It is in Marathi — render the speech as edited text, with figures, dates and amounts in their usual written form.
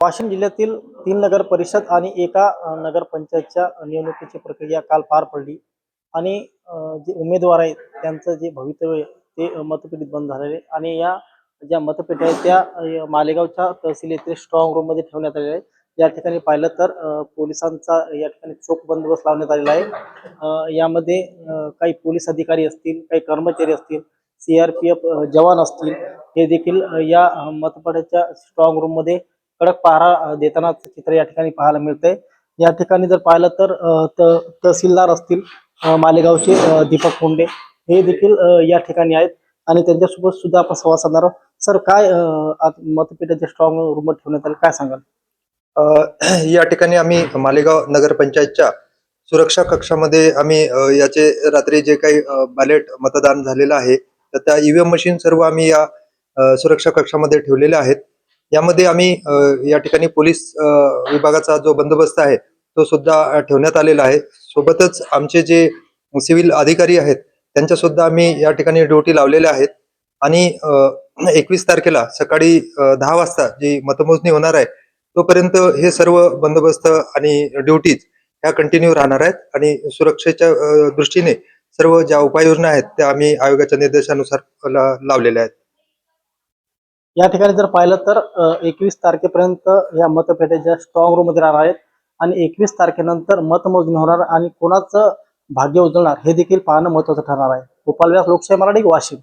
वाशिम जिल्ह्यातील 3 नगर परिषद आणि एका नगर पंचायतच्या निवडणुकीची प्रक्रिया काल पार पडली आणि जे उमेदवार आहेत त्यांचं जे भवितव्य आहे ते मतपेटीत बंद झालेले आणि या ज्या मतपेट्या आहेत त्या मालेगावच्या तहसील येथे स्ट्रॉंग रूम मध्ये ठेवण्यात आलेल्या आहे. या ठिकाणी पाहिलं तर पोलिसांचा या ठिकाणी चोख बंदोबस्त लावण्यात आलेला आहे. यामध्ये काही पोलीस अधिकारी असतील, काही कर्मचारी असतील, CRPF जवान असतील, हे देखील या मतपेट्याच्या स्ट्रॉंग रूम मध्ये कडक पहारा देताना चित्र या ठिकाणी पाहायला मिळतंय. या ठिकाणी जर पाहिलं तर तहसीलदार असतील मालेगावचे दीपक मुंडे हे देखील या ठिकाणी आहेत आणि त्यांच्यासोबत सुद्धा आपण संवाद साधणार आहोत. सर, काय आज मतपेट्याच्या स्ट्रॉंग रूम ठेवण्यात आले, काय सांगाल? अ, या ठिकाणी आम्ही मालेगाव नगरपंचायतच्या सुरक्षा कक्षामध्ये आम्ही याचे रात्री जे काही बॅलेट मतदान झालेलं आहे तर त्या ईव्हीएम मशीन सर्व आम्ही या सुरक्षा कक्षामध्ये ठेवलेल्या आहेत. यामध्ये आम्ही या ठिकाणी पोलीस विभागाचा जो बंदोबस्त आहे तो सुद्धा ठेवण्यात आलेला आहे. सोबतच आमचे जे सिव्हिल अधिकारी आहेत त्यांच्या सुद्धा आम्ही या ठिकाणी ड्युटी लावलेल्या आहेत आणि 21 तारखेला सकाळी 10 वाजता जी मतमोजणी होणार आहे तोपर्यंत हे सर्व बंदोबस्त आणि ड्युटीज ह्या कंटिन्यू राहणार आहेत आणि सुरक्षेच्या दृष्टीने सर्व ज्या उपाययोजना आहेत त्या आम्ही आयोगाच्या निर्देशानुसार लावलेल्या आहेत. या ठिकाणी जर पाहिलं तर 21 तारखेपर्यंत या मतपेट्याच्या स्ट्रॉंग रूम मध्ये राहणार आहेत आणि 21 तारखेनंतर मतमोजणी होणार आणि कोणाचं भाग्य उजळणार हे देखील पाहणं महत्वाचं ठरणार आहे. गोपाल व्यास, लोकशाही मराठी, वाशिम.